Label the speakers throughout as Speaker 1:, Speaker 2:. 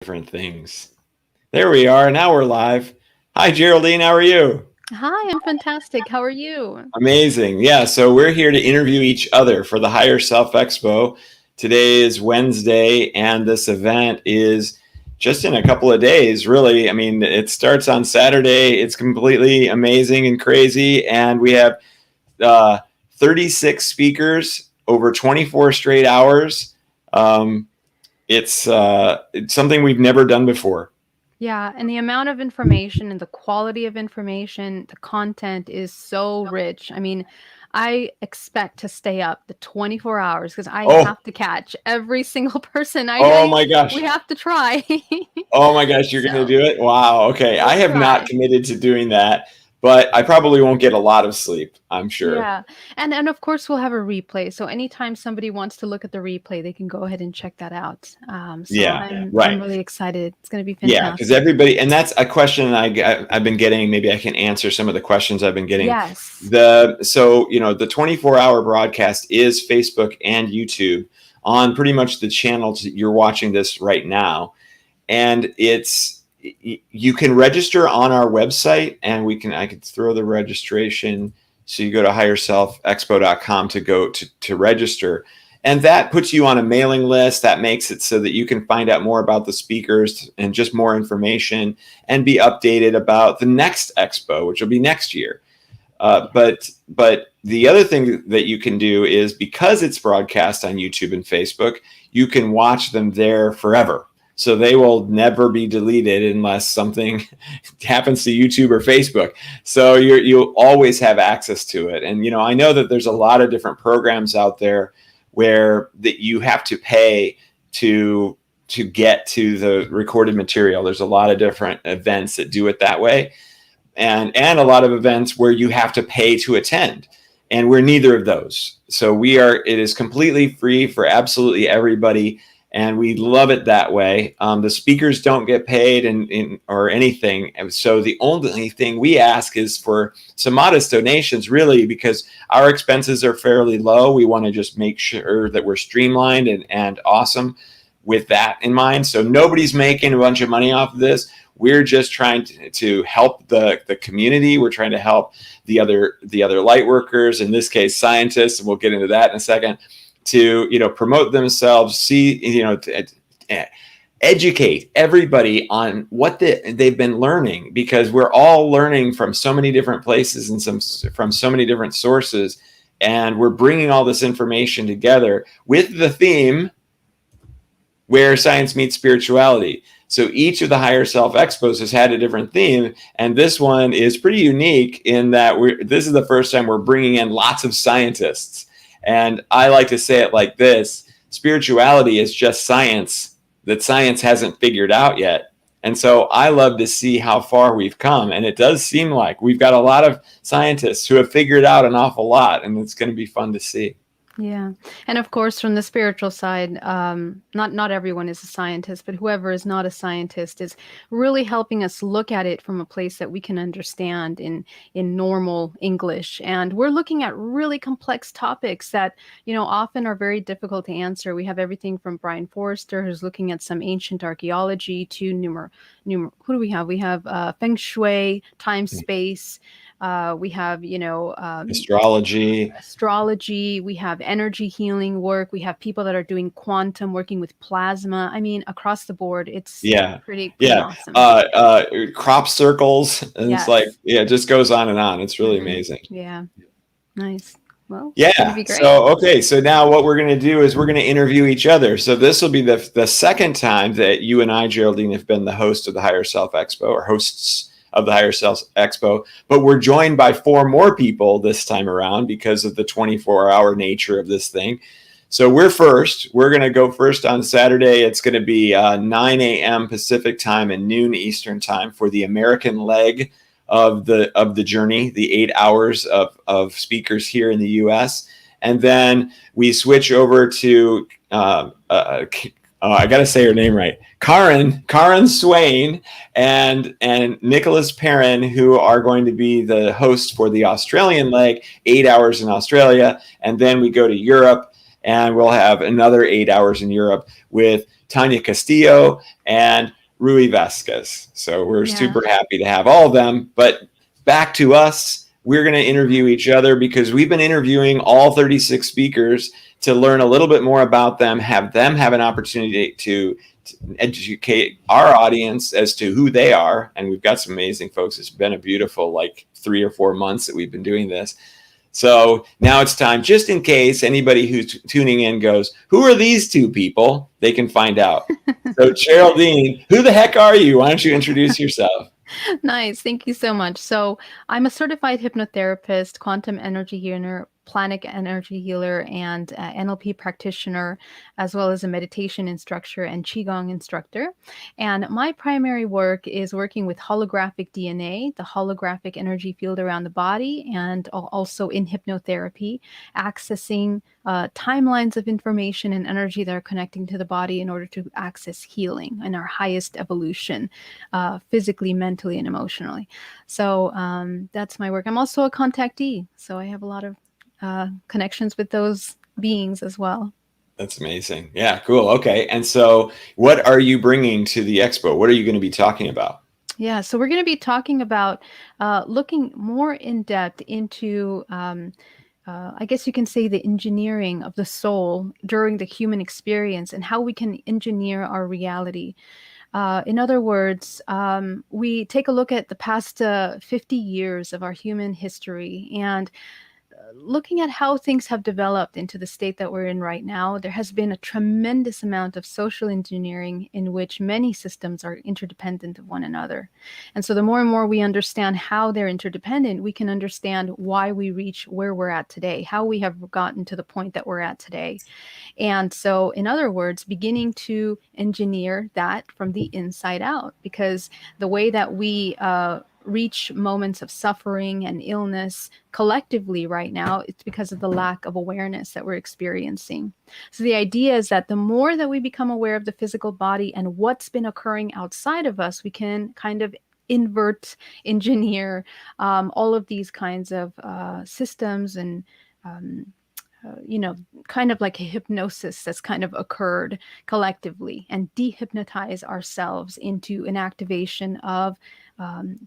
Speaker 1: different things. There we are. Now we're live. Hi, Geraldine. How are you?
Speaker 2: Hi, I'm fantastic. How are you?
Speaker 1: Amazing. Yeah, so we're here to interview each other for the Higher Self Expo. Today is Wednesday, and this event is just in a couple of days, really. I mean, it starts on Saturday. It's completely amazing and crazy. And we have uh, 36 speakers over 24 straight hours. Um, it's something we've never done before.
Speaker 2: Yeah, and the amount of information and the quality of information, the content is so rich. I mean, I expect to stay up the 24 hours because I
Speaker 1: Oh,
Speaker 2: have to catch every single person.
Speaker 1: oh my gosh.
Speaker 2: We have to try.
Speaker 1: Oh my gosh, you're going to
Speaker 2: So,
Speaker 1: do it? Wow. Okay. I
Speaker 2: we'll
Speaker 1: have not
Speaker 2: try.
Speaker 1: committed to doing that, but I probably won't get a lot of sleep, I'm sure.
Speaker 2: Yeah. And of course we'll have a replay. So anytime somebody wants to look at the replay, they can go ahead and check that out. So
Speaker 1: Yeah,
Speaker 2: I'm
Speaker 1: right.
Speaker 2: really excited. It's going to be
Speaker 1: Yeah, because
Speaker 2: fantastic.
Speaker 1: everybody, and that's a question I've been getting. Maybe I can answer some of the questions I've been getting.
Speaker 2: Yes.
Speaker 1: The 24-hour broadcast is Facebook and YouTube on pretty much the channels that you're watching this right now, and you can register on our website, and I could throw the registration. So you go to higherselfexpo.com to go to register. And that puts you on a mailing list. That makes it so that you can find out more about the speakers and just more information and be updated about the next expo, which will be next year. But the other thing that you can do is, because it's broadcast on YouTube and Facebook, you can watch them there forever. So they will never be deleted unless something happens to YouTube or Facebook. So you'll always have access to it. And I know that there's a lot of different programs out there where that you have to pay to get to the recorded material. There's a lot of different events that do it that way, and a lot of events where you have to pay to attend, and we're neither of those. So it is completely free for absolutely everybody, and we love it that way. The speakers don't get paid or anything, and so the only thing we ask is for some modest donations, really, because our expenses are fairly low. We want to just make sure that we're streamlined and awesome with that in mind. So nobody's making a bunch of money off of this. We're just trying to help the community. We're trying to help the other light workers, in this case scientists, and we'll get into that in a second, to promote themselves, educate everybody on what they've been learning, because we're all learning from so many different places and from so many different sources, and we're bringing all this information together with the theme where science meets spirituality. So each of the Higher Self Expos has had a different theme, and this one is pretty unique in that this is the first time we're bringing in lots of scientists. And I like to say it like this: spirituality is just science that science hasn't figured out yet. And so I love to see how far we've come, and it does seem like we've got a lot of scientists who have figured out an awful lot, and it's going to be fun to see.
Speaker 2: Yeah. And of course, from the spiritual side, not everyone is a scientist, but whoever is not a scientist is really helping us look at it from a place that we can understand in normal English. And we're looking at really complex topics that, often are very difficult to answer. We have everything from Brian Forrester, who's looking at some ancient archaeology, to who do we have? We have feng shui, time, space. We have,
Speaker 1: Astrology.
Speaker 2: astrology, we have energy healing work, we have people that are doing quantum, working with plasma. I mean, across the board, it's
Speaker 1: Yeah.
Speaker 2: pretty
Speaker 1: Yeah.
Speaker 2: awesome.
Speaker 1: Crop circles. And it's like,
Speaker 2: Yes.
Speaker 1: yeah, it just goes on and on. It's really
Speaker 2: Hmm.
Speaker 1: amazing.
Speaker 2: Yeah. Nice. Well, it's going to
Speaker 1: Yeah.
Speaker 2: be great.
Speaker 1: So, okay. So now what we're going to do is we're going to interview each other. So this will be the second time that you and I, Geraldine, have been the host of the Higher Self Expo, or hosts of the Higher Self Expo. But we're joined by 4 more people this time around because of the 24-hour nature of this thing. So we're first. We're going to go first on Saturday. It's going to be 9 a.m. Pacific time and noon Eastern time for the American leg of the journey, the 8 hours of speakers here in the U.S. And then we switch over to I got to say her name right, Karen Swain and Nicholas Perrin, who are going to be the hosts for the Australian leg, 8 hours in Australia. And then we go to Europe, and we'll have another 8 hours in Europe with Tanya Castillo, and Rui Vasquez. So we're
Speaker 2: Yeah.
Speaker 1: super happy to have all of them. But back to us, we're going to interview each other because we've been interviewing all 36 speakers to learn a little bit more about them have an opportunity to educate our audience as to who they are. And we've got some amazing folks. It's been a beautiful 3 or 4 months that we've been doing this. So now it's time, just in case anybody who's tuning in goes, who are these two people? They can find out. So Geraldine, who the heck are you? Why don't you introduce yourself?
Speaker 2: Nice. Thank you so much. So I'm a certified hypnotherapist, quantum energy healer, planic energy healer, and NLP practitioner, as well as a meditation instructor and Qigong instructor. And my primary work is working with holographic DNA, the holographic energy field around the body, and also in hypnotherapy, accessing timelines of information and energy that are connecting to the body in order to access healing and our highest evolution, physically, mentally, and emotionally. So that's my work. I'm also a contactee, so I have a lot of connections with those beings as well.
Speaker 1: That's amazing. Yeah, cool. Okay. And so what are you bringing to the expo? What are you going to be talking about?
Speaker 2: Yeah, so we're going to be talking about looking more in depth into, I guess you can say, the engineering of the soul during the human experience and how we can engineer our reality. In other words, we take a look at the past 50 years of our human history and looking at how things have developed into the state that we're in right now. There has been a tremendous amount of social engineering in which many systems are interdependent of one another. And so the more and more we understand how they're interdependent, we can understand why we reach where we're at today, how we have gotten to the point that we're at today. And so, in other words, beginning to engineer that from the inside out, because the way that we reach moments of suffering and illness collectively right now, it's because of the lack of awareness that we're experiencing. So the idea is that the more that we become aware of the physical body and what's been occurring outside of us, we can kind of invert, engineer all of these kinds of systems and kind of like a hypnosis that's kind of occurred collectively and dehypnotize ourselves into an activation of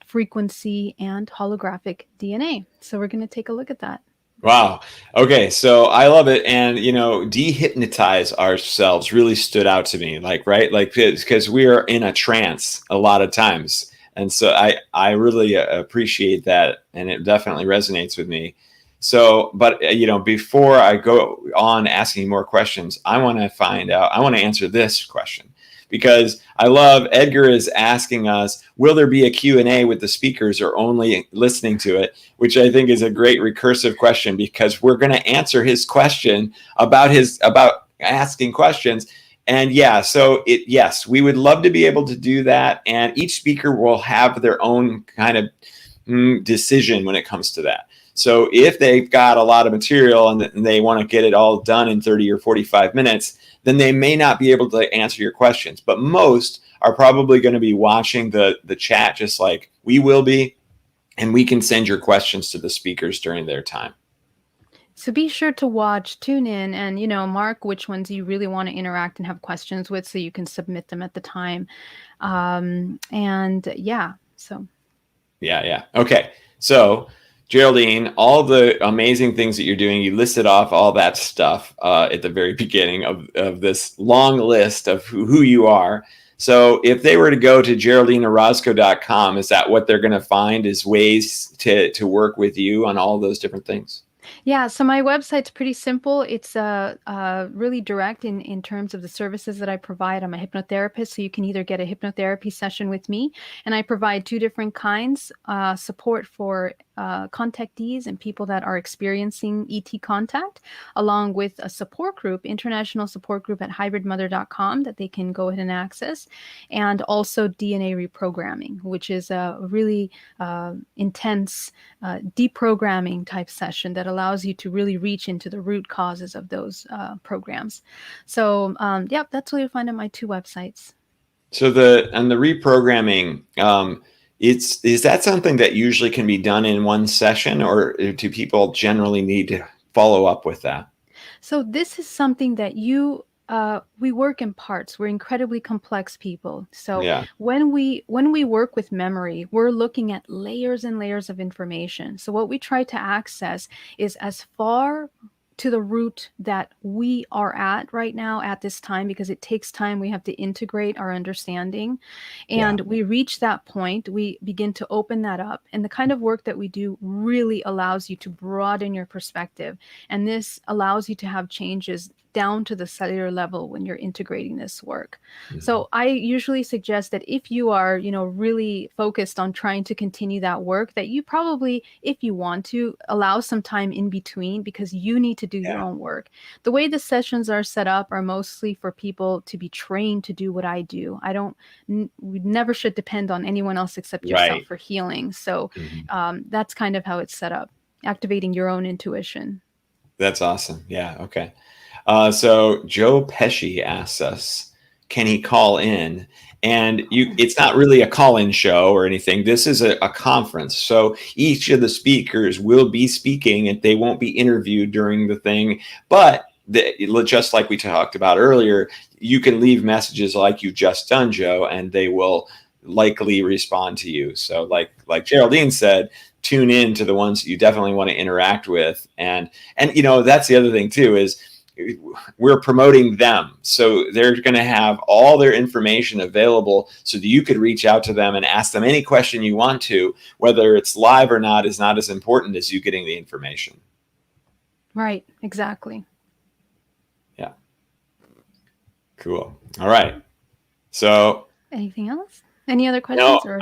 Speaker 2: frequency and holographic DNA. So we're going to take a look at that.
Speaker 1: Wow. Okay. So I love it. And, dehypnotize ourselves really stood out to me. Right? Because we are in a trance a lot of times. And so I really appreciate that. And it definitely resonates with me. So, but, before I go on asking more questions, I want to answer this question. Because I love Edgar is asking us, will there be a Q&A with the speakers or only listening to it? Which I think is a great recursive question, because we're going to answer his question about asking questions. And yes, we would love to be able to do that. And each speaker will have their own kind of decision when it comes to that. So if they've got a lot of material and they want to get it all done in 30 or 45 minutes, then they may not be able to answer your questions. But most are probably going to be watching the chat just like we will be, and we can send your questions to the speakers during their time.
Speaker 2: So be sure to watch, tune in, and mark which ones you really want to interact and have questions with, so you can submit them at the time.
Speaker 1: Yeah. Okay. So Geraldine, all the amazing things that you're doing, you listed off all that stuff at the very beginning of this long list of who you are. So if they were to go to GeraldineOrozco.com, is that what they're going to find, is ways to work with you on all those different things?
Speaker 2: Yeah, so my website's pretty simple. It's really direct in terms of the services that I provide. I'm a hypnotherapist, so you can either get a hypnotherapy session with me, and I provide two different kinds, support for contactees and people that are experiencing ET contact, along with a support group, international support group at hybridmother.com that they can go ahead and access, and also DNA reprogramming, which is a really intense deprogramming type session that allows you to really reach into the root causes of those programs. So that's what you'll find on my two websites.
Speaker 1: So the reprogramming, is that something that usually can be done in one session, or do people generally need to follow up with that?
Speaker 2: So this is something that you we work in parts. We're incredibly complex people. So
Speaker 1: Yeah.
Speaker 2: when we work with memory, we're looking at layers and layers of information. So what we try to access is as far to the root that we are at right now at this time, because it takes time. We have to integrate our understanding,
Speaker 1: Yeah.
Speaker 2: and we reach that point, we begin to open that up, and the kind of work that we do really allows you to broaden your perspective, and this allows you to have changes down to the cellular level when you're integrating this work.
Speaker 1: Mhm.
Speaker 2: So I usually suggest that if you are, really focused on trying to continue that work, that you probably, if you want to, allow some time in between, because you need to do your
Speaker 1: Yeah.
Speaker 2: own work. The way the sessions are set up are mostly for people to be trained to do what I do. I don't, we never should depend on anyone else except yourself
Speaker 1: Right.
Speaker 2: for healing. So
Speaker 1: Mhm.
Speaker 2: that's kind of how it's set up, activating your own intuition.
Speaker 1: That's awesome. Yeah. Okay. So Joe Pesci asks us, can he call in? And it's not really a call-in show or anything. This is a conference. So each of the speakers will be speaking and they won't be interviewed during the thing. But just like we talked about earlier, you can leave messages like you've just done, Joe, and they will likely respond to you. So like Geraldine said, tune in to the ones that you definitely want to interact with. And that's the other thing too, is we're promoting them. So they're going to have all their information available so that you could reach out to them and ask them any question you want to. Whether it's live or not is not as important as you getting the information.
Speaker 2: Right, exactly.
Speaker 1: Yeah. Cool. All right. So,
Speaker 2: Anything else? Any other
Speaker 1: no,
Speaker 2: questions, or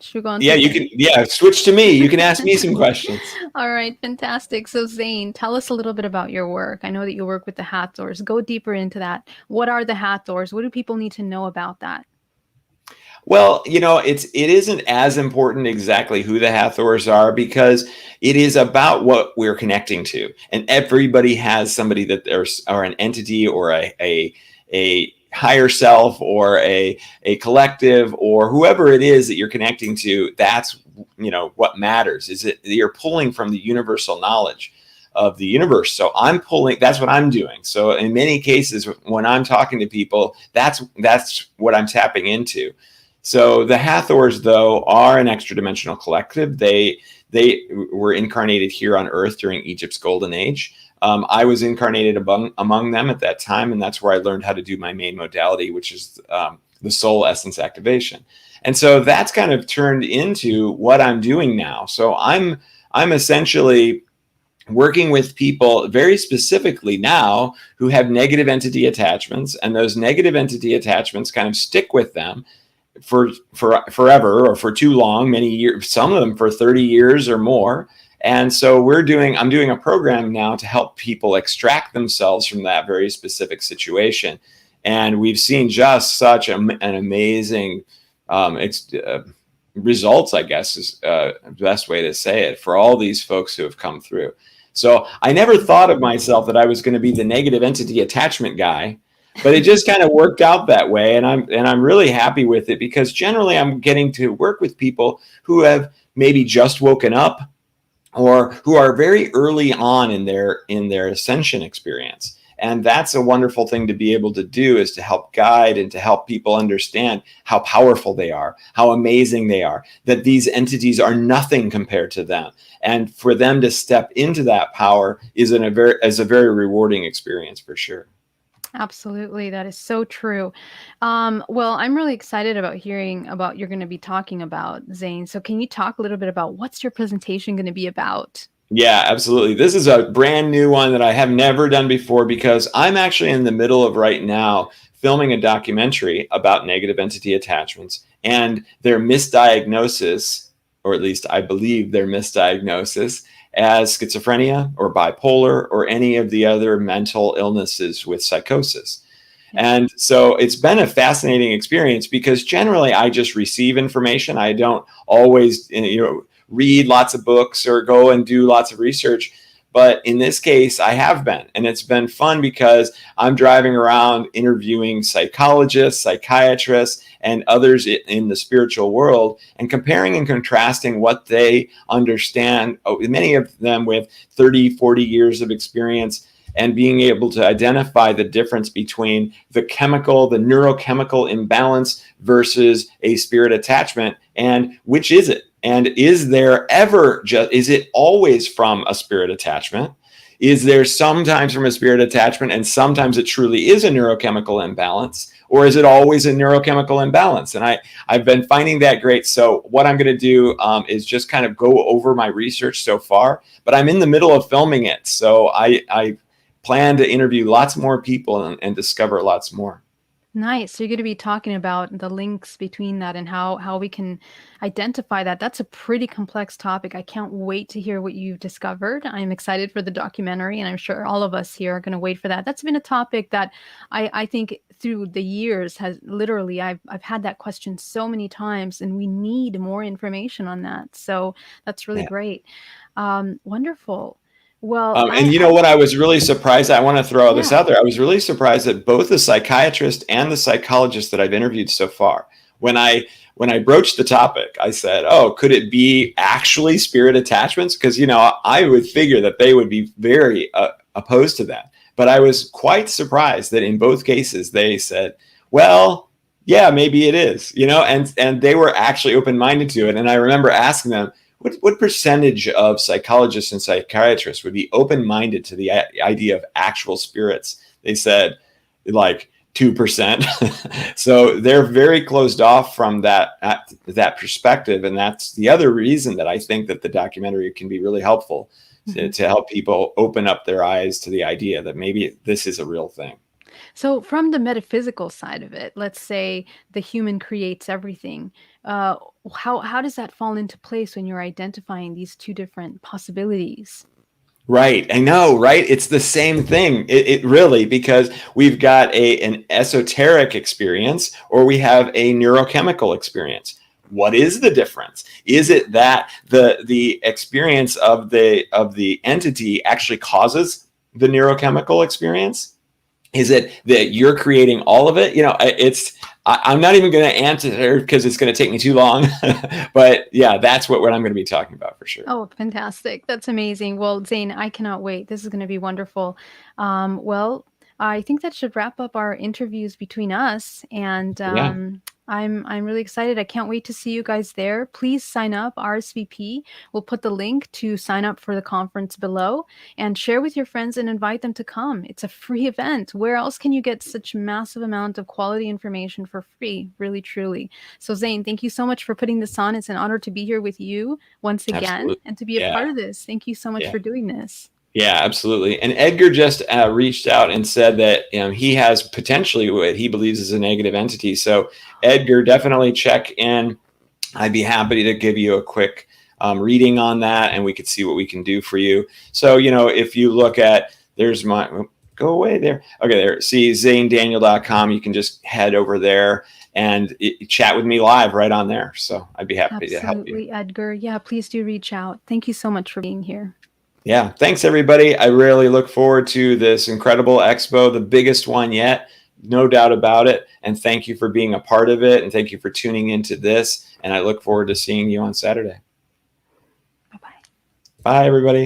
Speaker 2: should we go on
Speaker 1: yeah,
Speaker 2: to
Speaker 1: you
Speaker 2: Xane?
Speaker 1: can, yeah, switch to me. You can ask me some questions.
Speaker 2: All right, fantastic. So Xane, tell us a little bit about your work. I know that you work with the Hathors. Go deeper into that. What are the Hathors? What do people need to know about that?
Speaker 1: Well, it isn't as important exactly who the Hathors are, because it is about what we're connecting to, and everybody has somebody that there's, or an entity, or a higher self, or a collective, or whoever it is that you're connecting to. That's what matters, is that you're pulling from the universal knowledge of the universe. So I'm pulling, that's what I'm doing. So in many cases when I'm talking to people, that's what I'm tapping into. So the Hathors, though, are an extra dimensional collective. They were incarnated here on Earth during Egypt's golden age. I was incarnated among them at that time, and that's where I learned how to do my main modality, which is the soul essence activation. And so that's kind of turned into what I'm doing now. So I'm essentially working with people very specifically now who have negative entity attachments, and those negative entity attachments kind of stick with them for forever, or for too long, many years, some of them for 30 years or more. And so I'm doing a program now to help people extract themselves from that very specific situation. And we've seen just such an amazing results, I guess, is the best way to say it, for all these folks who have come through. So I never thought of myself that I was going to be the negative entity attachment guy, but it just kind of worked out that way, and I'm really happy with it, because generally I'm getting to work with people who have maybe just woken up, or who are very early on in their ascension experience. And that's a wonderful thing to be able to do, is to help guide and to help people understand how powerful they are, how amazing they are, that these entities are nothing compared to them. And for them to step into that power is a very rewarding experience, for sure.
Speaker 2: Absolutely, that is so true. Well, I'm really excited about hearing about you're going to be talking about, Xane. So can you talk a little bit about what's your presentation going to be about?
Speaker 1: Yeah, absolutely. This is a brand new one that I have never done before, because I'm actually in the middle of right now filming a documentary about negative entity attachments and their misdiagnosis, or at least I believe their misdiagnosis, as schizophrenia or bipolar or any of the other mental illnesses with psychosis. And so it's been a fascinating experience, because generally I just receive information. I don't always, read lots of books or go and do lots of research. But in this case, I have been. And it's been fun, because I'm driving around interviewing psychologists, psychiatrists, and others in the spiritual world, and comparing and contrasting what they understand, many of them with 30, 40 years of experience, and being able to identify the difference between the neurochemical imbalance versus a spirit attachment, and which is it? And is it always from a spirit attachment? Is there sometimes from a spirit attachment and sometimes it truly is a neurochemical imbalance? Or is it always a neurochemical imbalance? And I've been finding that great. So what I'm going to do is just kind of go over my research so far, but I'm in the middle of filming it. So I plan to interview lots more people and discover lots more.
Speaker 2: Nice. So you're going to be talking about the links between that and how we can identify that. That's a pretty complex topic. I can't wait to hear what you've discovered. I'm excited for the documentary, and I'm sure all of us here are going to wait for that. That's been a topic that I think through the years has literally I've had that question so many times, and we need more information on that. So that's really
Speaker 1: Yeah.
Speaker 2: great. Wonderful. Well,
Speaker 1: And you know what? I was really surprised. I want to throw this
Speaker 2: yeah.
Speaker 1: out there. I was really surprised that both the psychiatrist and the psychologist that I've interviewed so far, when I broached the topic, I said, "Oh, could it be actually spirit attachments?" Because I would figure that they would be very opposed to that. But I was quite surprised that in both cases they said, "Well, yeah, maybe it is," and they were actually open-minded to it. And I remember asking them, what percentage of psychologists and psychiatrists would be open-minded to the idea of actual spirits? They said like 2%. So they're very closed off from that perspective. And that's the other reason that I think that the documentary can be really helpful to help people open up their eyes to the idea that maybe this is a real thing.
Speaker 2: So, from the metaphysical side of it, let's say the human creates everything. Uh, how does that fall into place when you're identifying these two different possibilities?
Speaker 1: Right. I know, right? It's the same thing. It really, because we've got an esoteric experience or we have a neurochemical experience. What is the difference? Is it that the experience of the entity actually causes the neurochemical experience? Is it that you're creating all of it? I'm not even going to answer because it's going to take me too long. But yeah, that's what I'm going to be talking about for sure.
Speaker 2: Oh, fantastic. That's amazing. Well, Zane, I cannot wait. This is going to be wonderful. Well, I think that should wrap up our interviews between us. And
Speaker 1: Yeah.
Speaker 2: I'm really excited. I can't wait to see you guys there. Please sign up, RSVP. We'll put the link to sign up for the conference below and share with your friends and invite them to come. It's a free event. Where else can you get such massive amount of quality information for free? Really, truly. So Zane, thank you so much for putting this on. It's an honor to be here with you once again
Speaker 1: Absolutely.
Speaker 2: and to be a
Speaker 1: Yeah.
Speaker 2: part of this. Thank you so much
Speaker 1: Yeah.
Speaker 2: for doing this.
Speaker 1: Yeah, absolutely. And Edgar just reached out and said that he has potentially what he believes is a negative entity. So Edgar, definitely check in. I'd be happy to give you a quick reading on that, and we could see what we can do for you. So if you look at, there's my, go away there. Okay, there. See XaneDaniel.com. You can just head over there and chat with me live right on there. So I'd be happy to help you.
Speaker 2: Absolutely, Edgar. Yeah, please do reach out. Thank you so much for being here.
Speaker 1: Yeah, thanks everybody. I really look forward to this incredible expo, the biggest one yet, no doubt about it. And thank you for being a part of it. And thank you for tuning into this. And I look forward to seeing you on Saturday.
Speaker 2: Bye-bye.
Speaker 1: Bye, everybody.